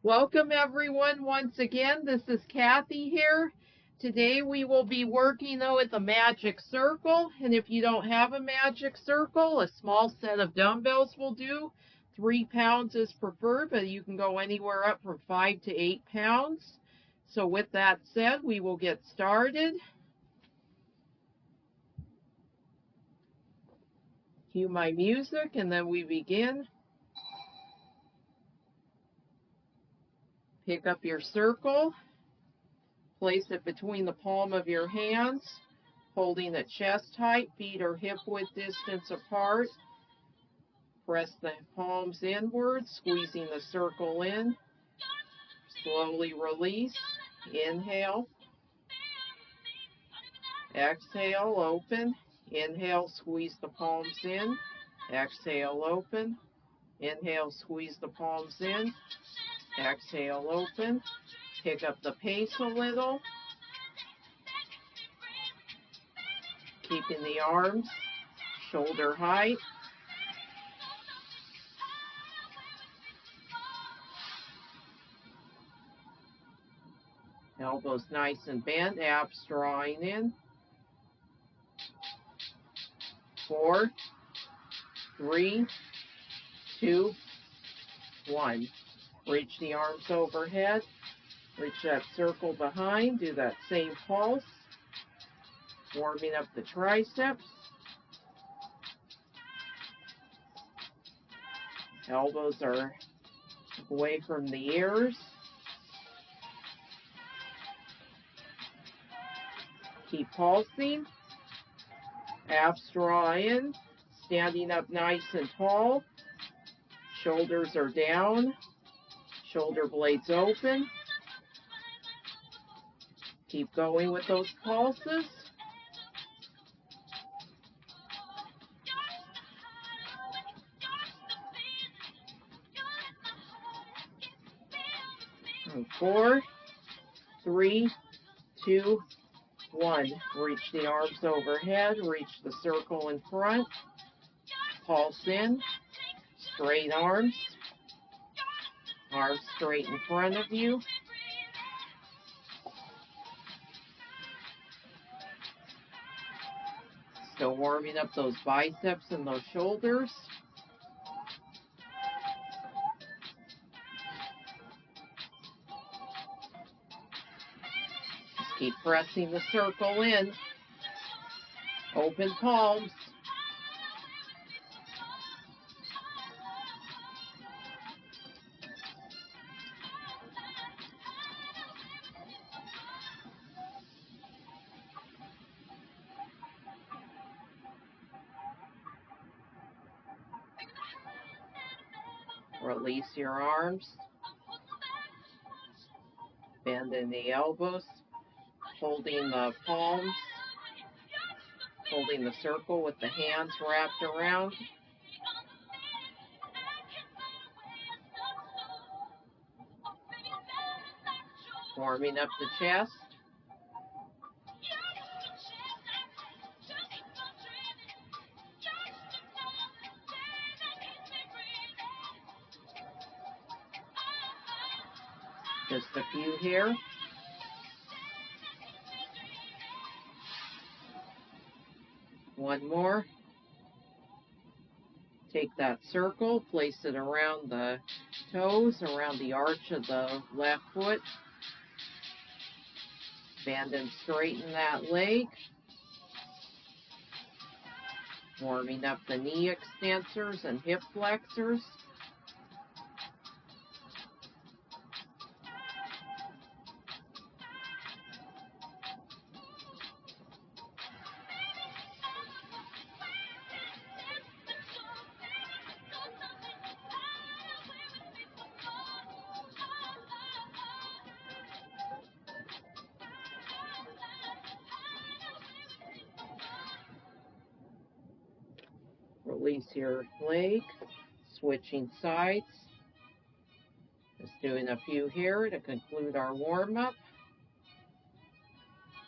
Welcome everyone once again. This is Kathy here. Today we will be working with a magic circle, and if you don't have a magic circle, a small set of dumbbells will do. 3 pounds is preferred, but you can go anywhere up from 5 to 8 pounds. So with that said, we will get started. Cue my music and then we begin. Pick up your circle, place it between the palm of your hands, holding it chest height, feet are hip width distance apart. Press the palms inward, squeezing the circle in. Slowly release. Inhale. Exhale, open. Inhale, squeeze the palms in. Exhale, open. Inhale, squeeze the palms in. Exhale, open. Pick up the pace a little. Keeping the arms shoulder height. Elbows nice and bent, abs drawing in. 4, 3, 2, 1. Reach the arms overhead. Reach that circle behind. Do that same pulse. Warming up the triceps. Elbows are away from the ears. Keep pulsing. Abs draw in. Standing up nice and tall. Shoulders are down. Shoulder blades open. Keep going with those pulses. And 4, 3, 2, 1. Reach the arms overhead. Reach the circle in front. Pulse in. Straight arms. Arms straight in front of you. Still warming up those biceps and those shoulders. Just keep pressing the circle in. Open palms. Release your arms. Bend in the elbows. Holding the palms. Holding the circle with the hands wrapped around. Warming up the chest. Just a few here. One more. Take that circle, place it around the toes, around the arch of the left foot. Bend and straighten that leg. Warming up the knee extensors and hip flexors. Release your leg, switching sides. Just doing a few here to conclude our warm-up.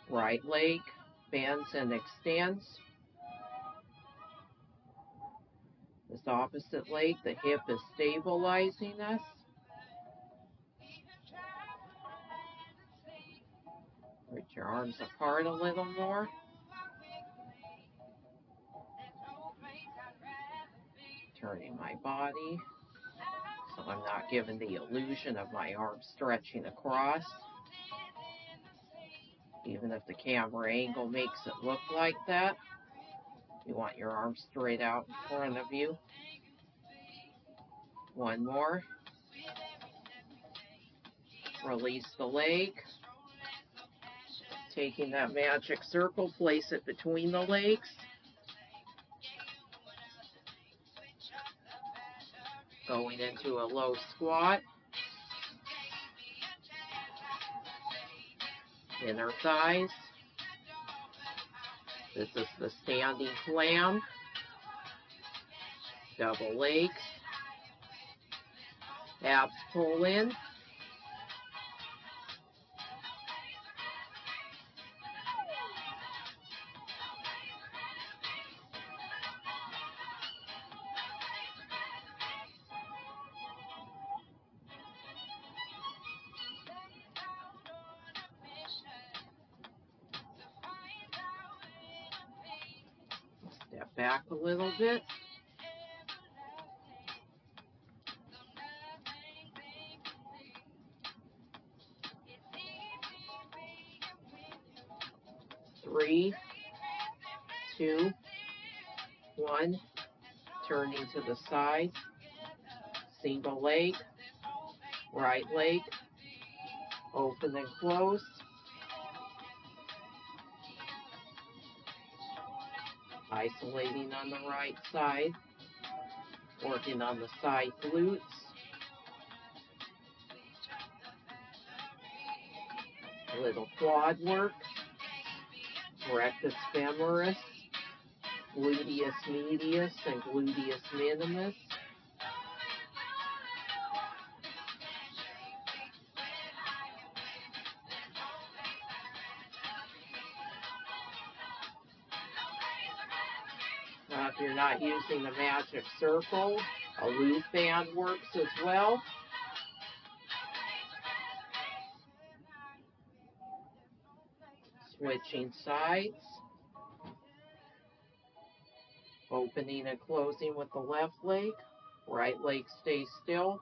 Right leg bends and extends. This opposite leg, the hip is stabilizing us. Your arms apart a little more. Turning my body so I'm not giving the illusion of my arms stretching across. Even if the camera angle makes it look like that, you want your arms straight out in front of you. One more. Release the leg. Taking that magic circle, place it between the legs. Going into a low squat. Inner thighs. This is the standing clam. Double legs. Abs pull in. Step back a little bit. Three, two, one. Turning to the side. Single leg. Right leg. Open and close. Isolating on the right side. Working on the side glutes. A little quad work. Rectus femoris. Gluteus medius and gluteus minimus. Now, if you're not using the magic circle, a loop band works as well. Switching sides. Opening and closing with the left leg. Right leg stays still.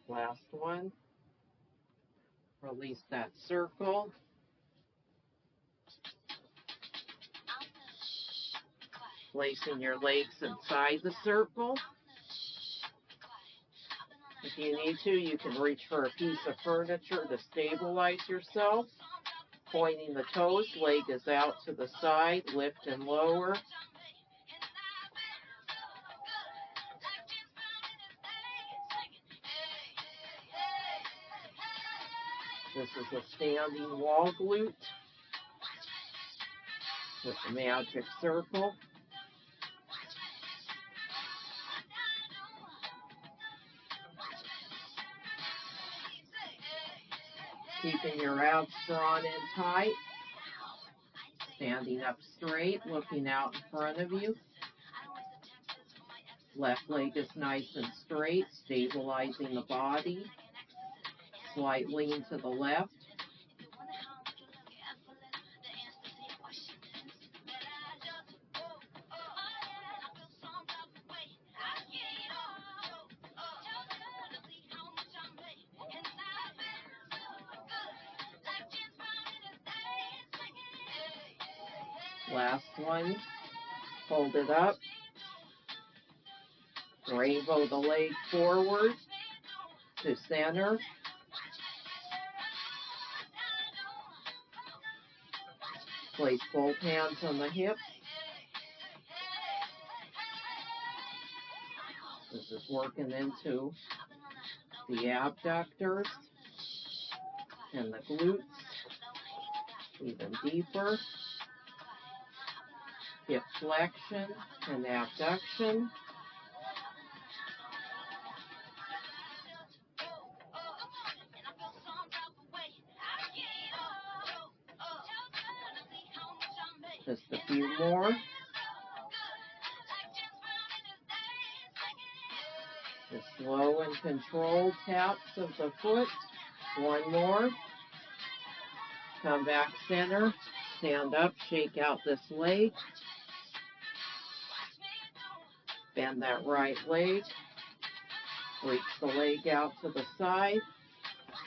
Last one. Release that circle. Placing your legs inside the circle. If you need to, you can reach for a piece of furniture to stabilize yourself. Pointing the toes, leg is out to the side, lift and lower. This is a standing wall glute with the magic circle. Keeping your abs drawn in tight. Standing up straight, looking out in front of you. Left leg is nice and straight, stabilizing the body. Slight lean to the left. Last one. Hold it up. Rainbow the leg forward to center. Place both hands on the hips. This is working into the abductors and the glutes even deeper. Hip flexion and abduction. Just a few more. The slow and controlled taps of the foot. One more. Come back center. Stand up. Shake out this leg. Bend that right leg. Reach the leg out to the side.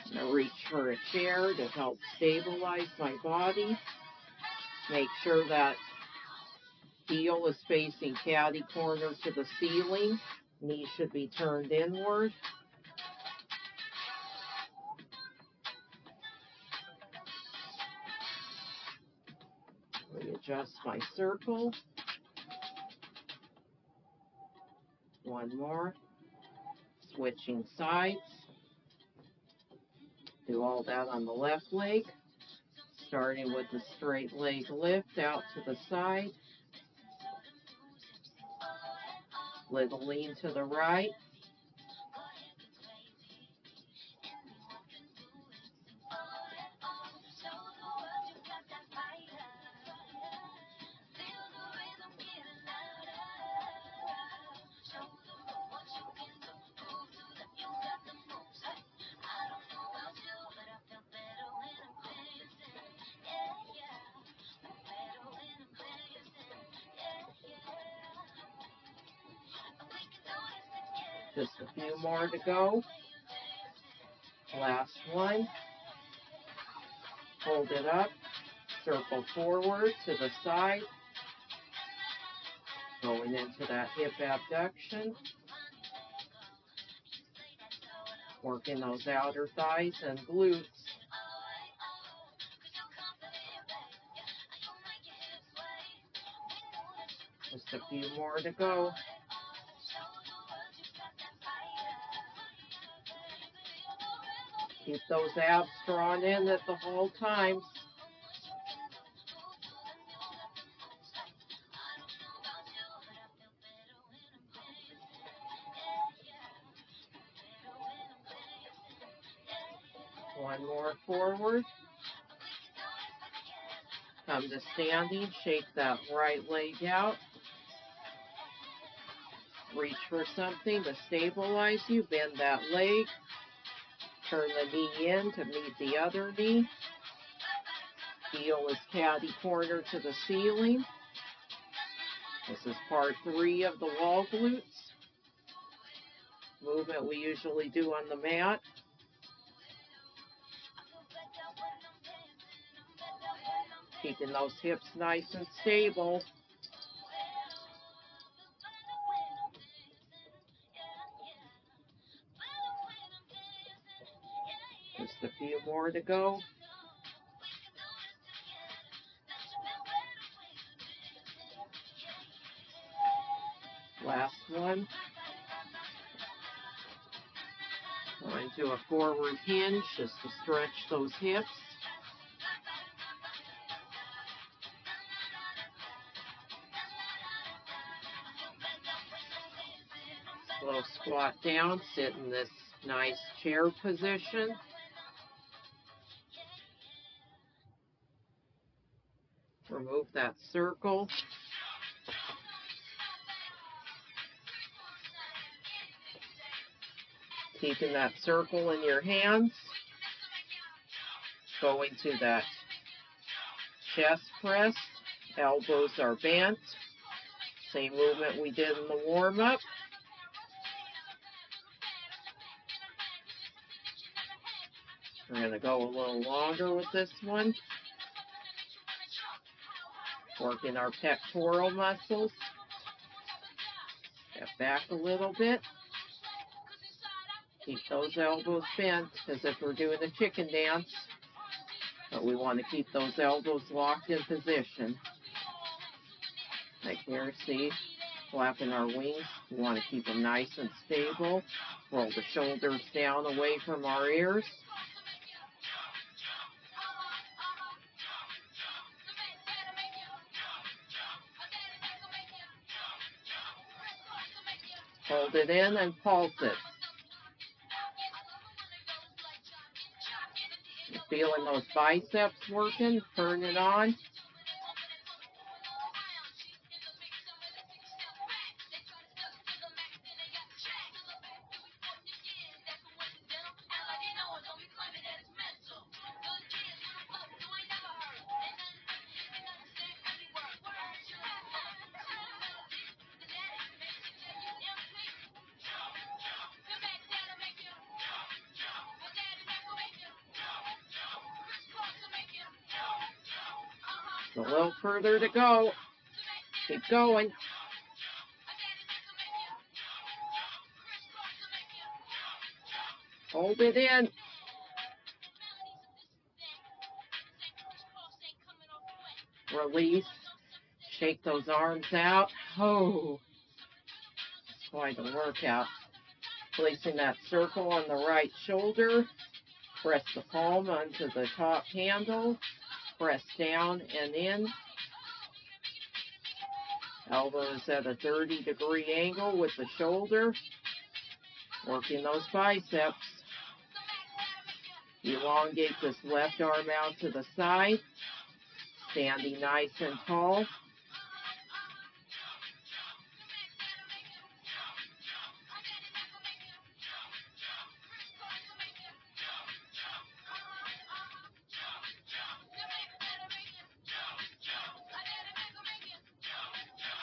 I'm going to reach for a chair to help stabilize my body. Make sure that heel is facing catty corner to the ceiling. Knee should be turned inward. Readjust my circle. One more. Switching sides. Do all that on the left leg. Starting with the straight leg lift out to the side. Little lean to the right. Just a few more to go. Last one. Hold it up. Circle forward to the side. Going into that hip abduction. Working those outer thighs and glutes. Just a few more to go. Keep those abs drawn in at the whole time. One more forward. Come to standing. Shake that right leg out. Reach for something to stabilize you. Bend that leg. Turn the knee in to meet the other knee. Heel is catty corner to the ceiling. This is part 3 of the wall glutes. Movement we usually do on the mat. Keeping those hips nice and stable. Just a few more to go. Last one. Going to a forward hinge just to stretch those hips. Slow squat down, sit in this nice chair position. Remove that circle. Keeping that circle in your hands. Going to that chest press. Elbows are bent. Same movement we did in the warm-up. We're going to go a little longer with this one. Working our pectoral muscles. Step back a little bit. Keep those elbows bent as if we're doing a chicken dance. But we want to keep those elbows locked in position. Like here, see? Flapping our wings. We want to keep them nice and stable. Roll the shoulders down away from our ears. Hold it in and pulse it. You're feeling those biceps working? Turn it on. A little further to go. Keep going. Hold it in. Release. Shake those arms out. Oh, it's quite a workout. Placing that circle on the right shoulder. Press the palm onto the top handle. Press down and in. Elbows at a 30-degree angle with the shoulder. Working those biceps. Elongate this left arm out to the side. Standing nice and tall.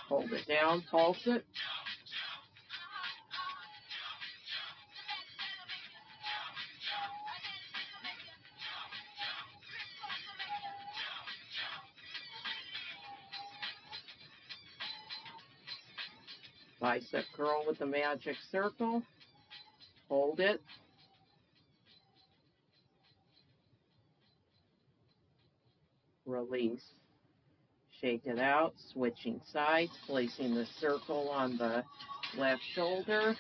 Hold it down, pulse it. Bicep curl with the magic circle. Hold it. Release. Shake it out, switching sides, placing the circle on the left shoulder,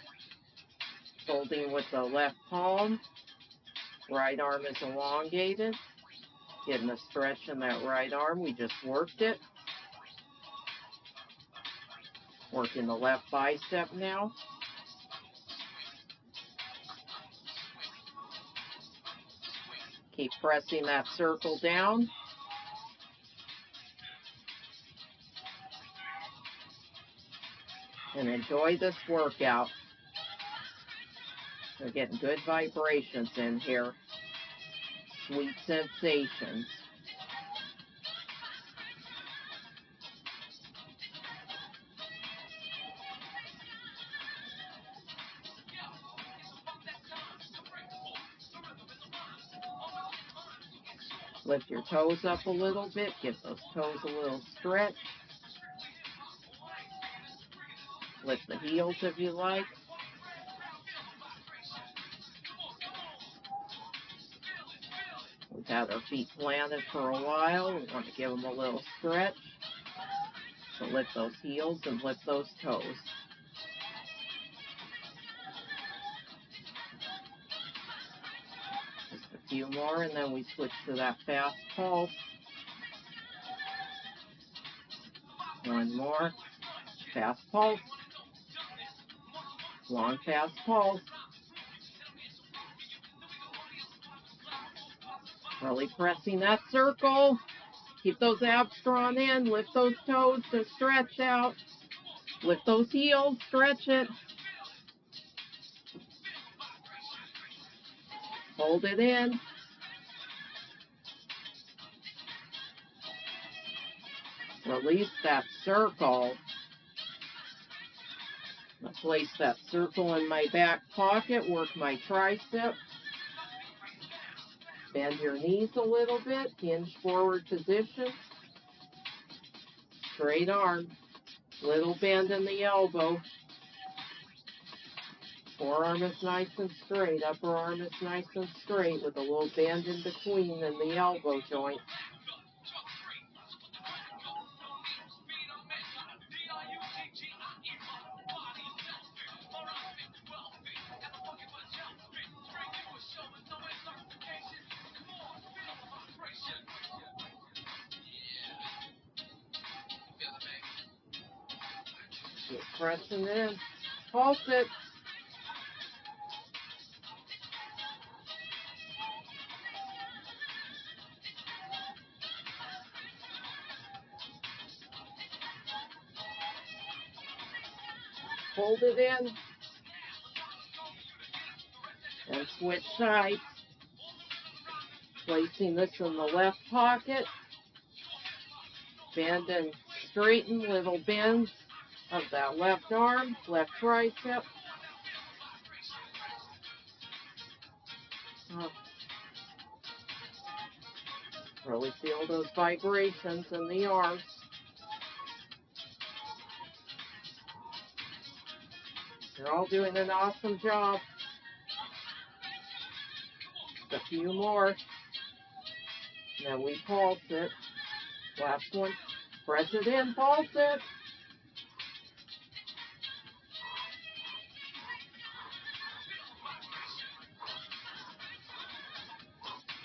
holding with the left palm. Right arm is elongated. Getting a stretch in that right arm. We just worked it. Working the left bicep now. Keep pressing that circle down. And enjoy this workout. We're getting good vibrations in here. Sweet sensations. Lift your toes up a little bit. Give those toes a little stretch. Lift the heels if you like. We've had our feet planted for a while. We want to give them a little stretch. So lift those heels and lift those toes. Just a few more and then we switch to that fast pulse. One more. Fast pulse. Long fast pulse. Really pressing that circle. Keep those abs drawn in. Lift those toes to stretch out. Lift those heels. Stretch it. Hold it in. Release that circle. I'll place that circle in my back pocket. Work my tricep. Bend your knees a little bit. Hinge forward position. Straight arm. Little bend in the elbow. Forearm is nice and straight. Upper arm is nice and straight with a little bend in between in the elbow joint. Keep pressing in. Pulse it. Hold it in. And switch sides. Placing this in the left pocket. Bend and straighten little bends of that left arm, left tricep. Really feel those vibrations in the arms. You're all doing an awesome job. Just a few more. Then we pulse it. Last one. Press it in, pulse it.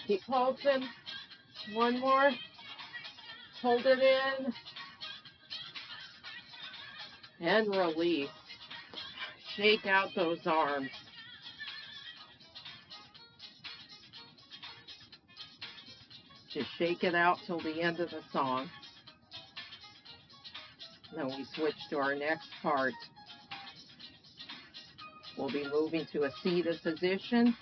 Keep pulsing. One more. Hold it in. And release. Shake out those arms. Just shake it out till the end of the song. Then we switch to our next part. We'll be moving to a seated position.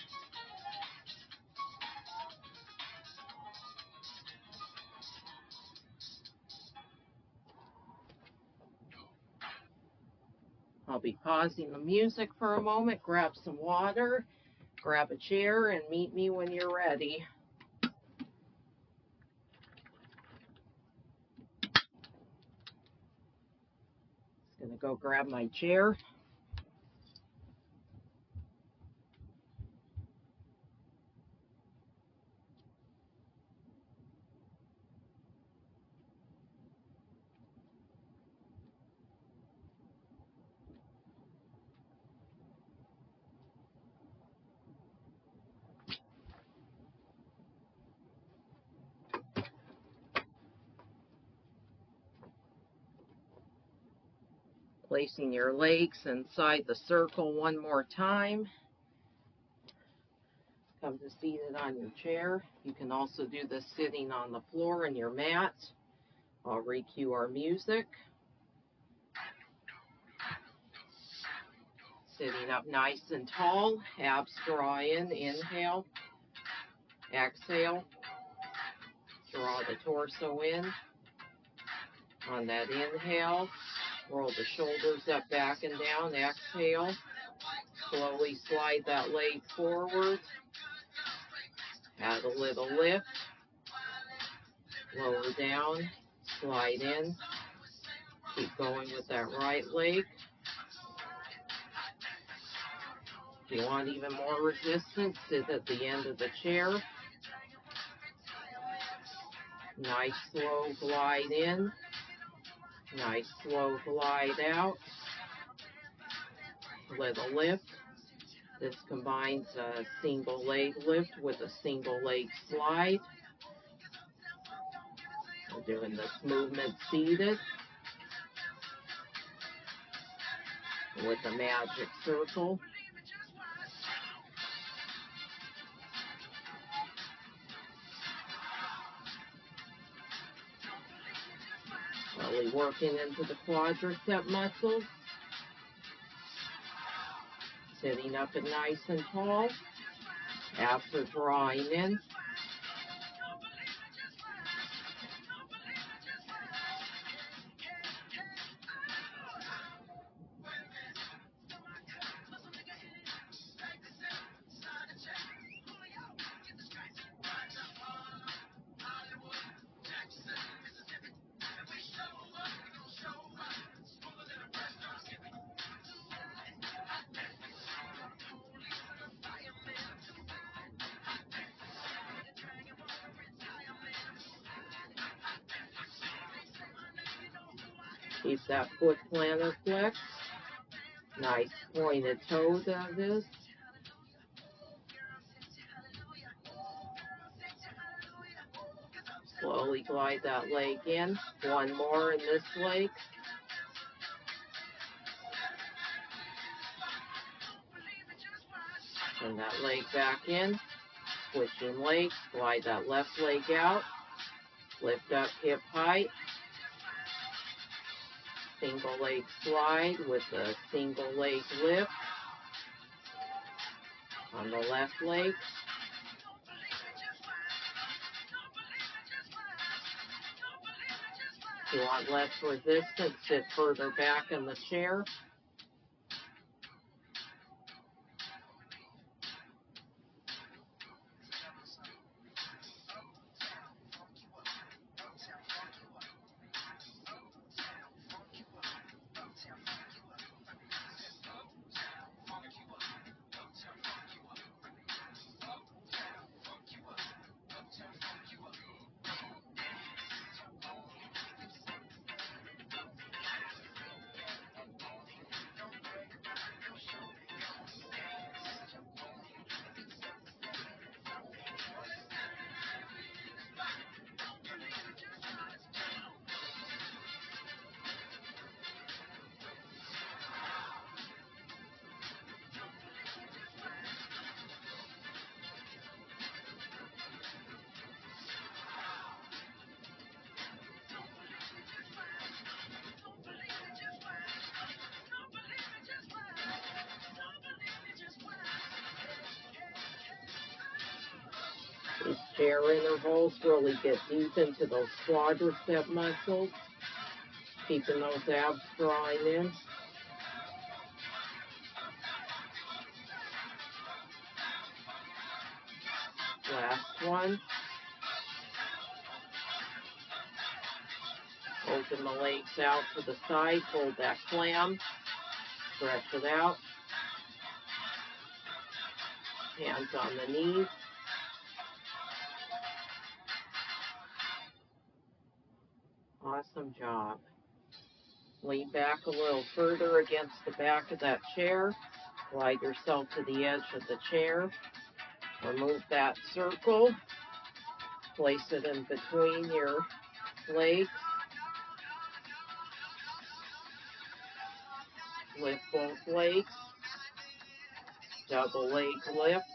I'll be pausing the music for a moment, grab some water, grab a chair, and meet me when you're ready. Just gonna go grab my chair. Placing your legs inside the circle one more time. Come to seated on your chair. You can also do this sitting on the floor in your mat. I'll re-cue our music. Sitting up nice and tall. Abs draw in. Inhale. Exhale. Draw the torso in. On that inhale, roll the shoulders up, back, and down. Exhale. Slowly slide that leg forward. Add a little lift. Lower down. Slide in. Keep going with that right leg. If you want even more resistance, sit at the end of the chair. Nice slow glide in. Nice slow glide out. Little lift. This combines a single leg lift with a single leg slide. We're doing this movement seated with the magic circle. Really working into the quadricep muscles. Sitting up and nice and tall. Abs are drawing in. Keep that foot plantar flex. Nice pointed toes on this. Slowly glide that leg in. One more in this leg. Turn that leg back in. Switching legs. Glide that left leg out. Lift up hip height. Single leg slide with a single leg lift on the left leg. If you want less resistance, sit further back in the chair. These chair intervals really get deep into those quadricep muscles, keeping those abs drawing in. Last one. Open the legs out to the side, hold that clam, stretch it out. Hands on the knees. Awesome job. Lean back a little further against the back of that chair. Glide yourself to the edge of the chair. Remove that circle. Place it in between your legs. Lift both legs. Double leg lift.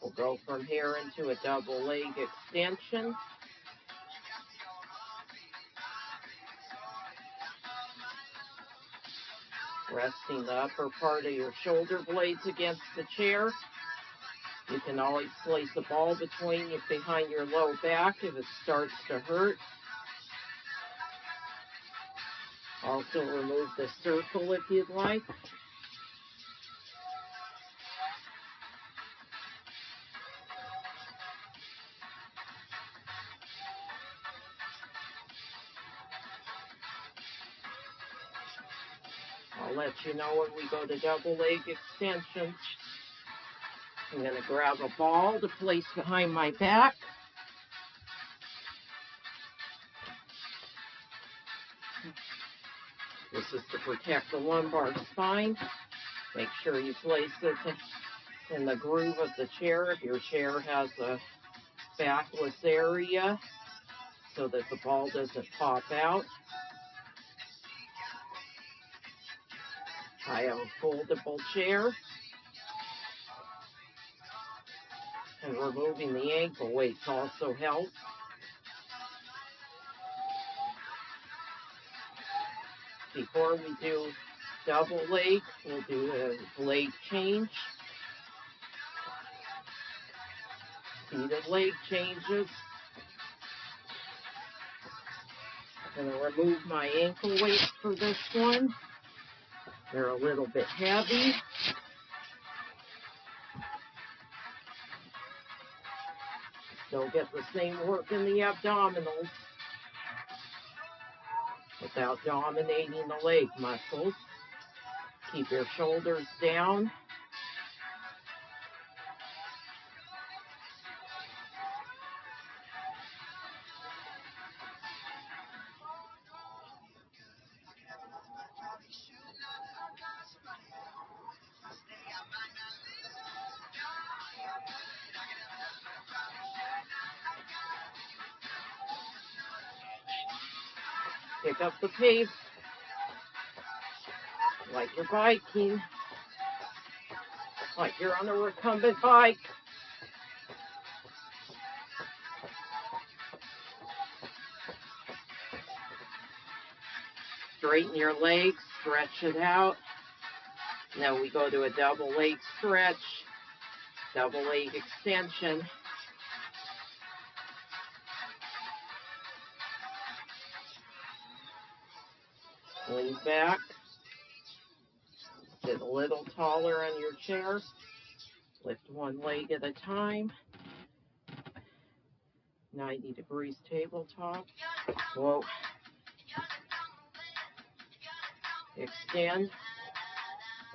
We'll go from here into a double leg extension. Resting the upper part of your shoulder blades against the chair. You can always place a ball behind your low back if it starts to hurt. Also remove the circle if you'd like. I'll let you know when we go to double leg extension. I'm going to grab a ball to place behind my back. This is to protect the lumbar spine. Make sure you place it in the groove of the chair if your chair has a backless area so that the ball doesn't pop out. I have a foldable chair. And removing the ankle weights also helps. Before we do double leg, we'll do a leg change. Seated leg changes. I'm going to remove my ankle weights for this one. They're a little bit heavy. Still get the same work in the abdominals without dominating the leg muscles. Keep your shoulders down. Pick up the pace like you're biking, like you're on a recumbent bike. Straighten your legs, stretch it out. Now we go to a double leg stretch, double leg extension. Lean back. Sit a little taller on your chair. Lift one leg at a time. 90 degrees tabletop. Whoa. Extend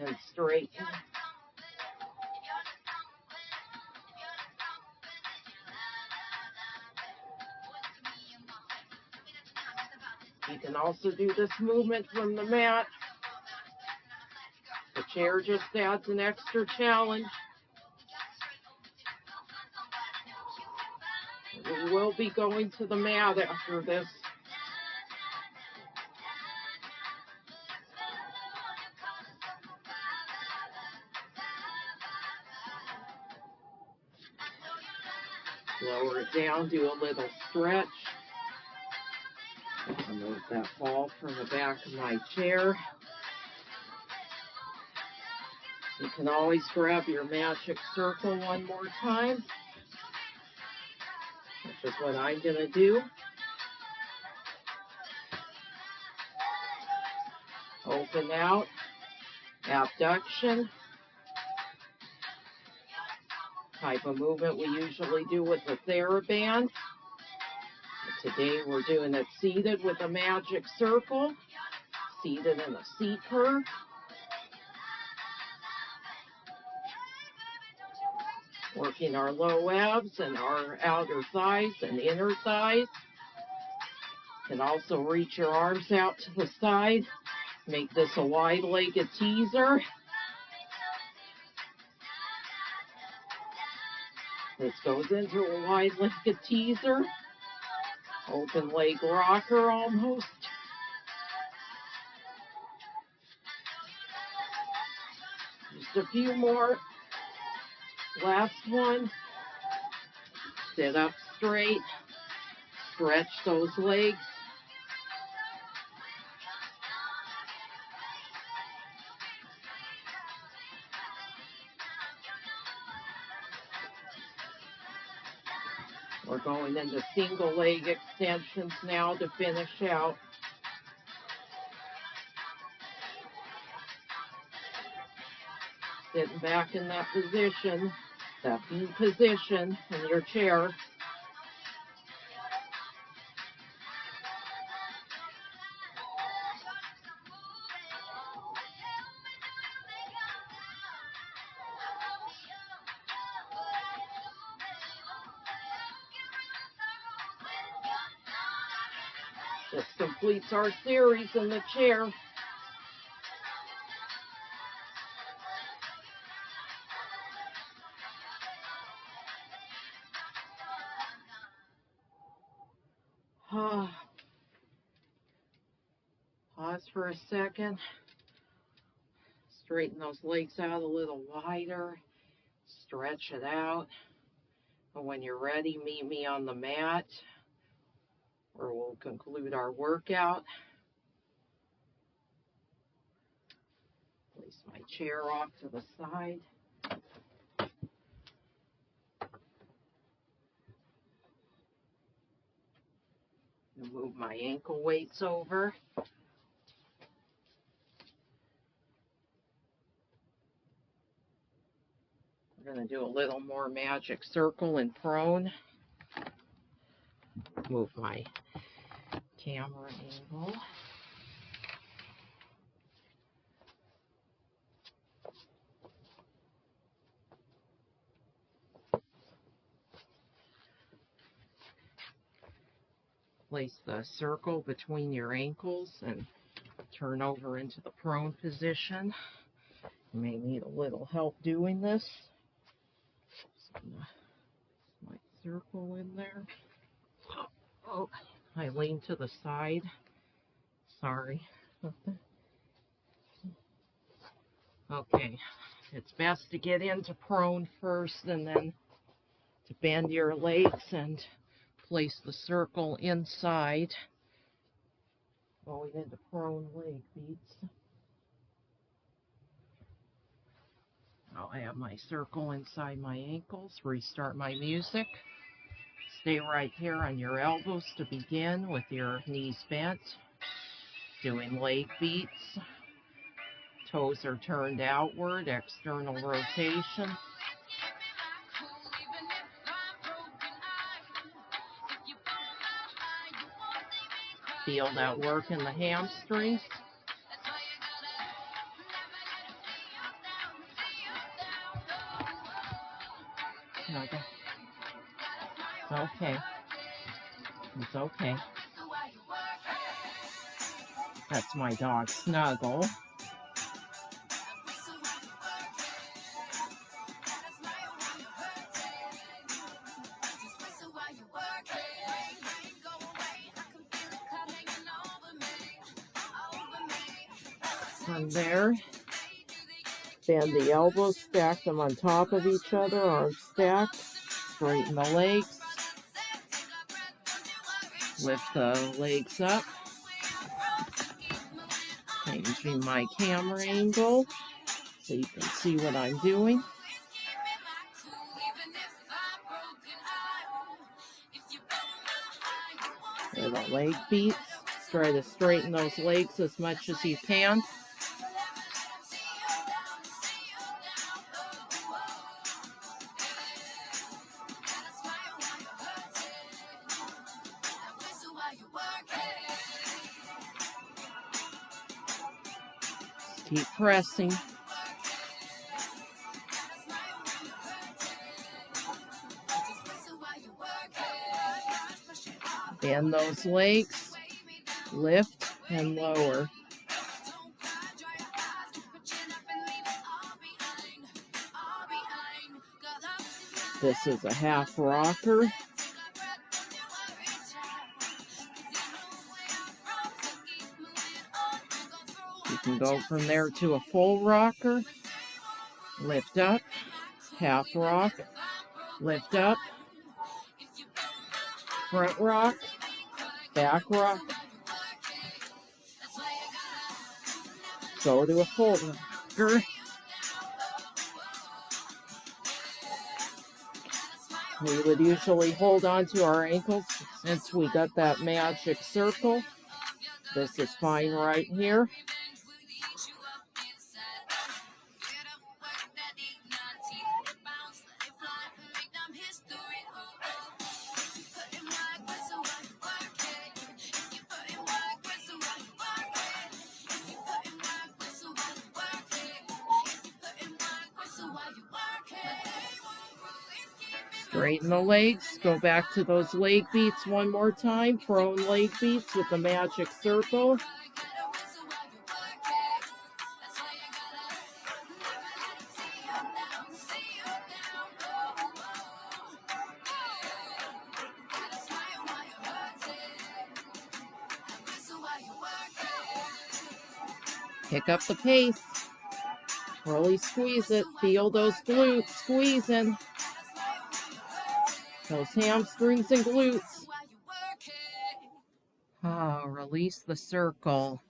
and straighten. You can also do this movement from the mat. The chair just adds an extra challenge. We will be going to the mat after this. Lower it down, do a little stretch. Remove that ball from the back of my chair. You can always grab your magic circle one more time, which is what I'm going to do. Open out, abduction. Type of movement we usually do with the TheraBand. Today we're doing it seated with a magic circle, seated in a seat curve. Working our low abs and our outer thighs and inner thighs. You can also reach your arms out to the side. Make this a wide-legged teaser. This goes into a wide-legged teaser. Open leg rocker almost. Just a few more. Last one. Sit up straight. Stretch those legs. We're going into single leg extensions now to finish out. Sitting back in that position, that V position in your chair. This completes our series in the chair. Pause for a second. Straighten those legs out a little wider. Stretch it out. And when you're ready, meet me on the mat, or we'll conclude our workout. Place my chair off to the side. And move my ankle weights over. We're going to do a little more magic circle in prone. Move my camera angle. Place the circle between your ankles and turn over into the prone position. You may need a little help doing this. So I'm going to place my circle in there. Oh, I lean to the side. Sorry. Okay, it's best to get into prone first and then to bend your legs and place the circle inside. Going into prone leg beats. I'll have my circle inside my ankles, restart my music. Stay right here on your elbows to begin with your knees bent. Doing leg beats. Toes are turned outward, external rotation. Feel that work in the hamstrings. Okay. It's okay. That's my dog, Snuggle. From there, bend the elbows, stack them on top of each other, arms stacked, straighten the legs, lift the legs up, changing my camera angle so you can see what I'm doing. There the leg beats. Try to straighten those legs as much as you can. Keep pressing. Bend those legs, lift and lower. This is a half rocker. You can go from there to a full rocker. Lift up, half rock, lift up, front rock, back rock. Go to a full rocker. We would usually hold on to our ankles since we got that magic circle. This is fine right here. Straighten the legs, go back to those leg beats one more time, prone leg beats with the magic circle. Pick up the pace, really squeeze it, feel those glutes squeezing. Those hamstrings and glutes. Release the circle.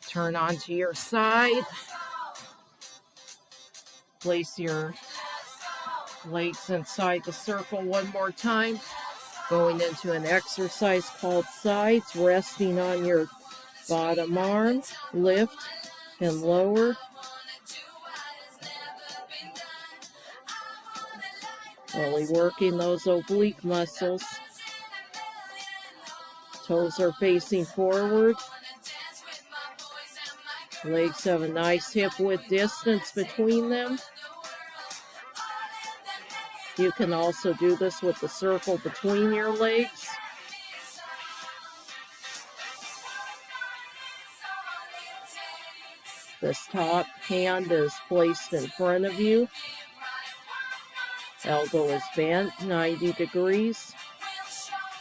Turn onto your side. Place your legs inside the circle one more time. Going into an exercise called sides, resting on your bottom arm. Lift and lower. Really working those oblique muscles. Toes are facing forward. Legs have a nice hip width distance between them. You can also do this with the circle between your legs. This top hand is placed in front of you. Elbow is bent 90 degrees.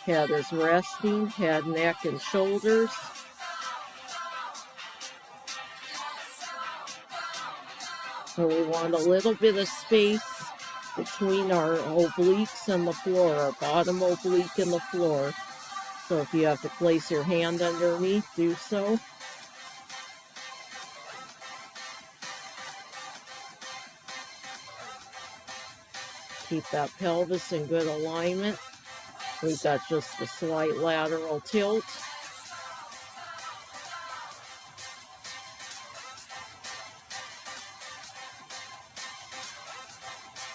Head is resting, head, neck, and shoulders. So we want a little bit of space between our obliques and the floor, our bottom oblique and the floor. So if you have to place your hand underneath, do so. Keep that pelvis in good alignment. We've got just a slight lateral tilt.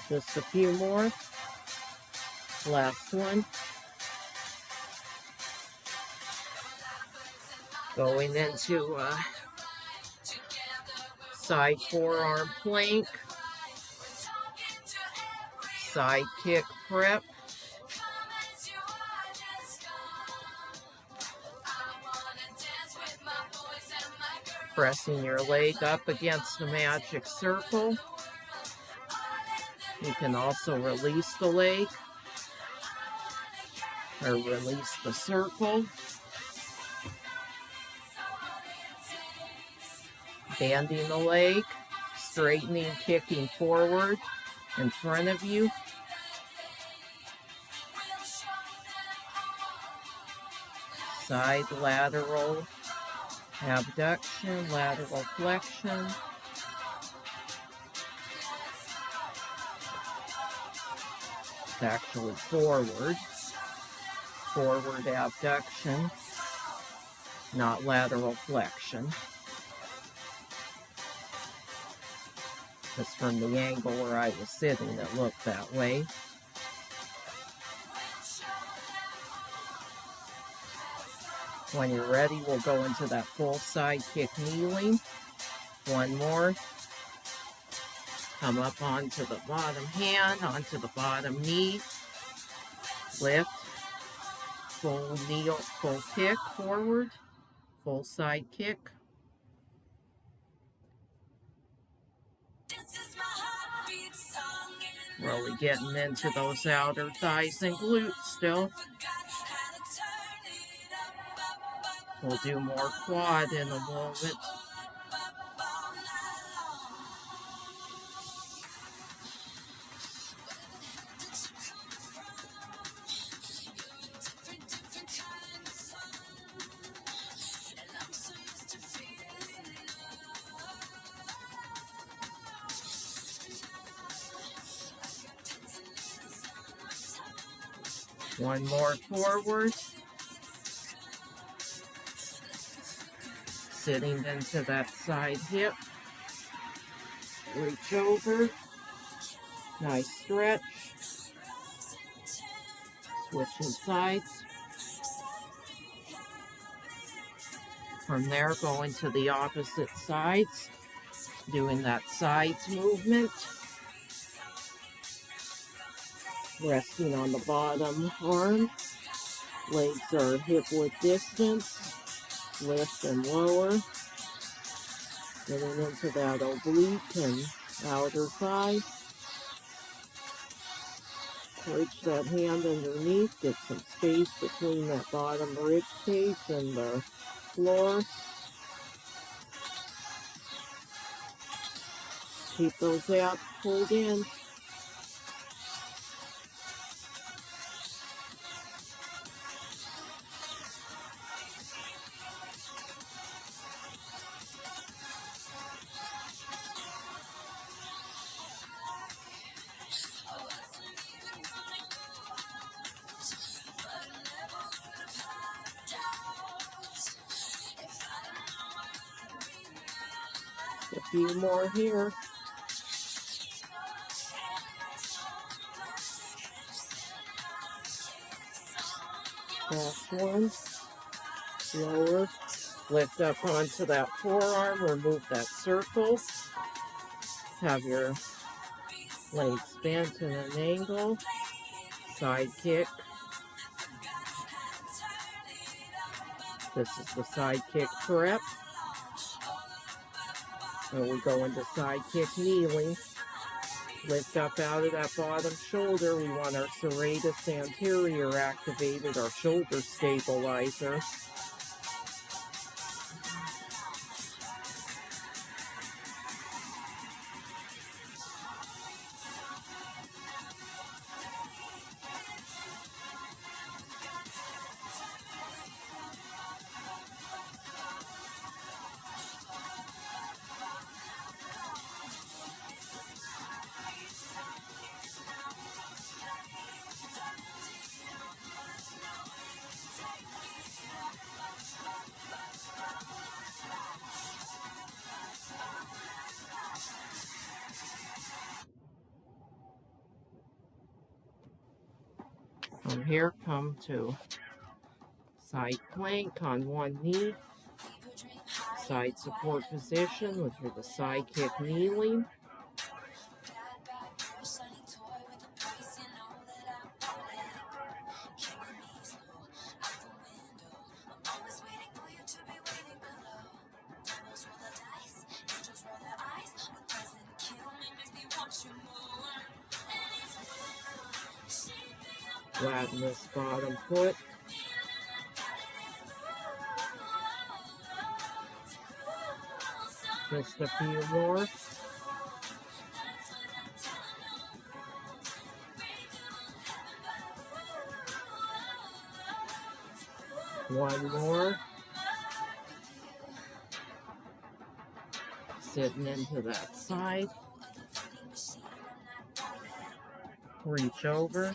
Just a few more. Last one. Going into side forearm plank. Side kick prep. Pressing your leg up against the magic circle. You can also release the leg or release the circle. Bending the leg, straightening, kicking forward in front of you. Side lateral abduction, lateral flexion. It's actually forward abduction, not lateral flexion. Just from the angle where I was sitting, it looked that way. When you're ready, we'll go into that full side kick kneeling. One more. Come up onto the bottom hand, onto the bottom knee. Lift. Full kneel, full kick forward. Full side kick. Really getting into those outer thighs and glutes still. We'll do more quad in a moment. One more forward. Sitting into that side hip. Reach over. Nice stretch. Switching sides. From there, going to the opposite sides. Doing that sides movement. Resting on the bottom arm. Legs are hip-width distance. Lift and lower. Getting into that oblique and outer thigh. Reach that hand underneath. Get some space between that bottom rib cage and the floor. Keep those abs pulled in. A few more here. Last one. Lower. Lift up onto that forearm. Remove that circle. Have your legs bent in an angle. Side kick. This is the side kick prep. So we go into side kick kneeling. Lift up out of that bottom shoulder. We want our serratus anterior activated, our shoulder stabilizer. From here, come to side plank on one knee, side support position with the side kick kneeling. Flatten this bottom foot. Just a few more. One more. Sitting into that side. Reach over.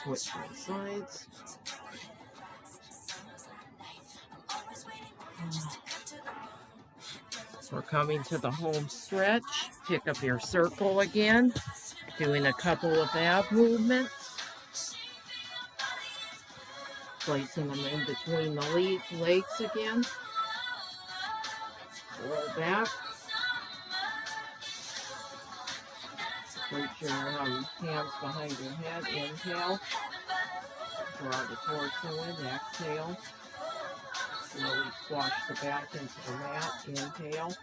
Switching sides. We're coming to the home stretch. Pick up your circle again. Doing a couple of ab movements. Placing them in between the legs again. Roll back. Reach your hands behind your head. Inhale. Draw the torso in. Exhale. Slowly squash the back into the mat. Inhale.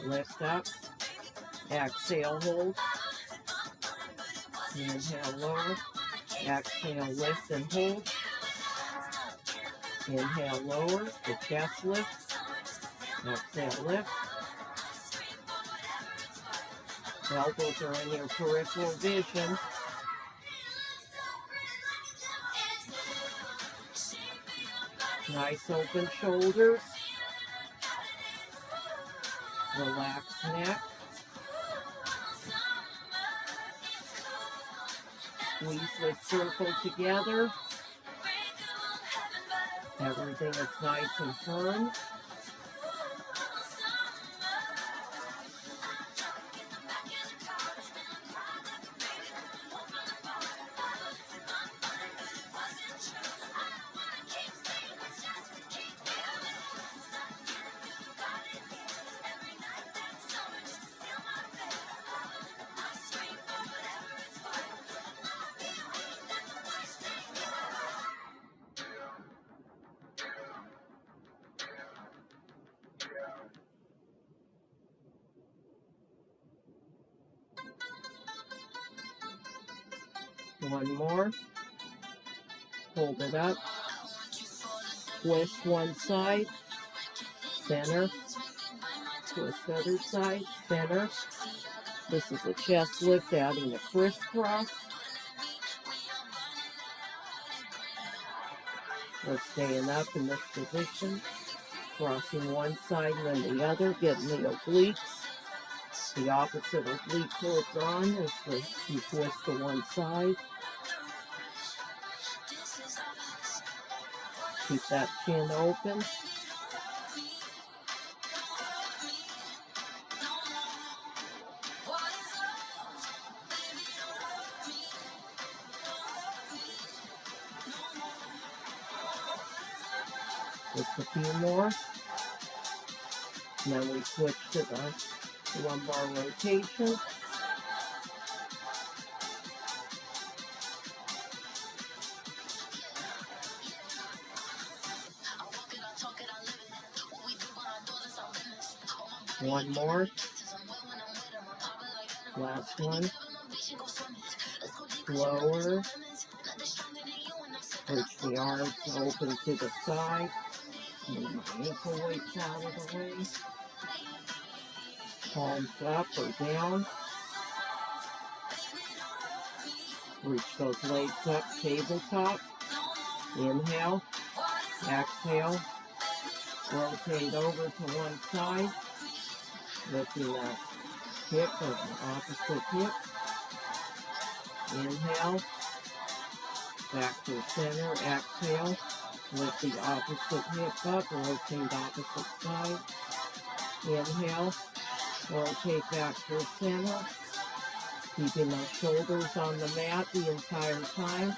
Lift up. Exhale, hold. Inhale, lower. Exhale, lift and hold. Inhale, lower. The chest lift. Exhale, lift. Elbows are in your peripheral vision. Nice open shoulders. Relax neck. Squeeze this circle together. Everything is nice and firm. One more. Hold it up. Twist one side. Center. Twist other side. Center. This is a chest lift, adding a crisscross. We're staying up in this position. Crossing one side and then the other. Getting the obliques. The opposite oblique holds on as you twist to one side. Keep that chin open. Just a few more. And then we switch to the lumbar rotation. One more. Last one. Lower. Reach the arms open to the side. Move my ankle weights out of the way. Palms up or down. Reach those legs up, tabletop. Inhale. Exhale. Rotate over to one side. Lifting that hip or the opposite hip. Inhale. Back to center. Exhale. Lift the opposite hip up. Rotate opposite side. Inhale. Rotate back to center. Keeping those shoulders on the mat the entire time.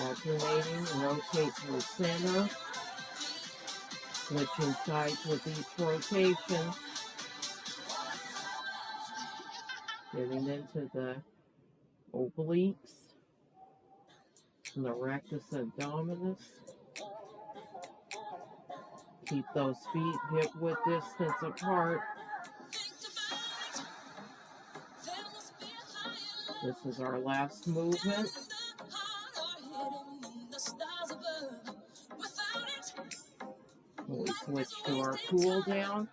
Alternating. Rotate to center. Switching sides with each rotation. Getting into the obliques and the rectus abdominis. Keep those feet hip width distance apart. This is our last movement. We switch to our cool down.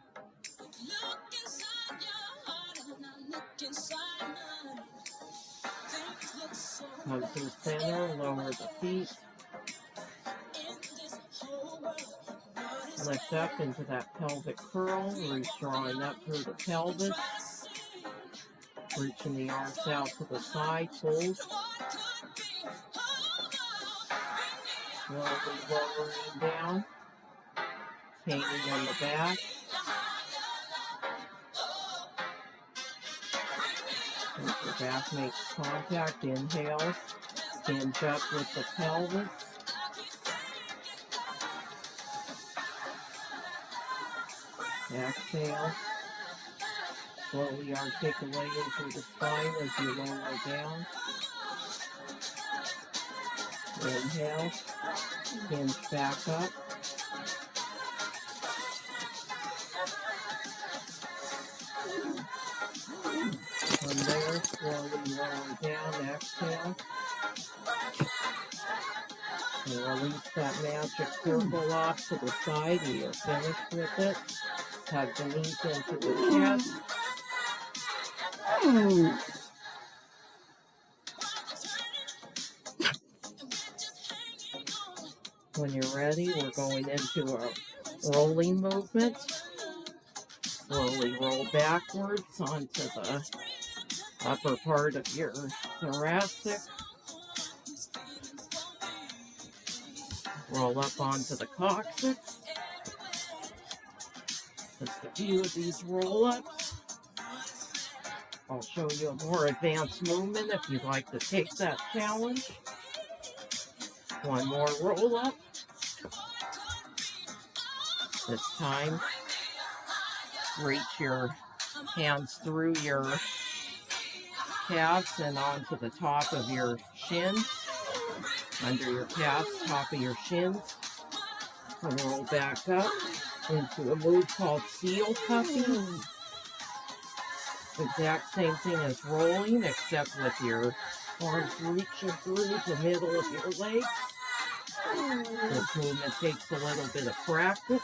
Come to the center, lower the feet. Lift up into that pelvic curl, drawing up through the pelvis. Reaching the arms out to the side, hold. Slowly lowering down. Hanging on the back. As the back makes contact, inhale. Hinge up with the pelvis. Exhale. Slowly articulating through the spine as you lower down. Inhale. Hinge back up. From there, slowly lower down. Exhale. And release that magic circle off to the side. We are finished with it. Tug the knees into the chest. When you're ready, we're going into a rolling movement. Slowly roll backwards onto the upper part of your thoracic. Roll up onto the coccyx. Just a few of these roll-ups. I'll show you a more advanced movement if you'd like to take that challenge. One more roll-up. This time, reach your hands through your calves and onto the top of your shins. Under your calves, top of your shins. And roll back up into a move called seal cupping. Exact same thing as rolling, except with your arms reaching through the middle of your legs. This movement takes a little bit of practice.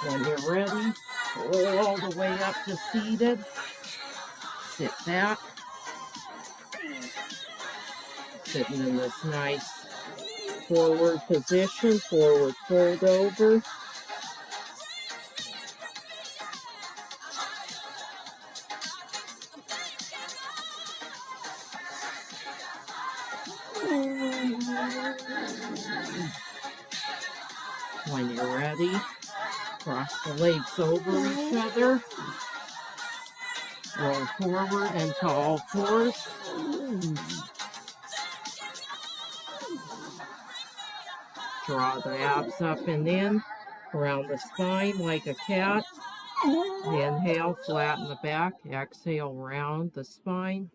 When you're ready, roll all the way up to seated. Sit back. Sitting in this nice forward position, forward fold over. When you're ready, cross the legs over each other. Roll forward into all fours. Draw the abs up and in around the spine like a cat. Inhale, flatten the back. Exhale, round the spine.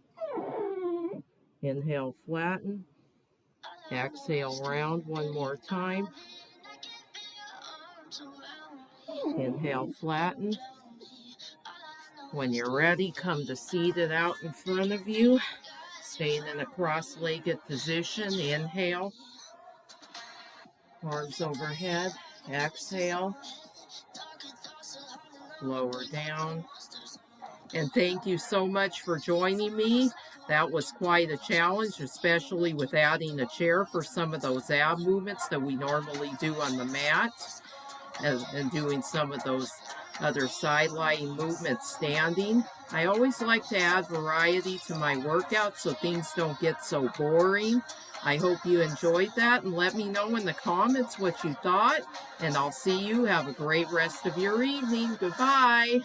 Inhale, flatten. Exhale, round one more time. Inhale, flatten. When you're ready, come to seated out in front of you, staying in a cross-legged position. Inhale, arms overhead. Exhale, lower down. And thank you so much for joining me. That was quite a challenge, especially with adding a chair for some of those ab movements that we normally do on the mat, and doing some of those other side lying movements standing. I always like to add variety to my workout so things don't get so boring. I hope you enjoyed that, and let me know in the comments what you thought, and I'll see you. Have a great rest of your evening. Goodbye.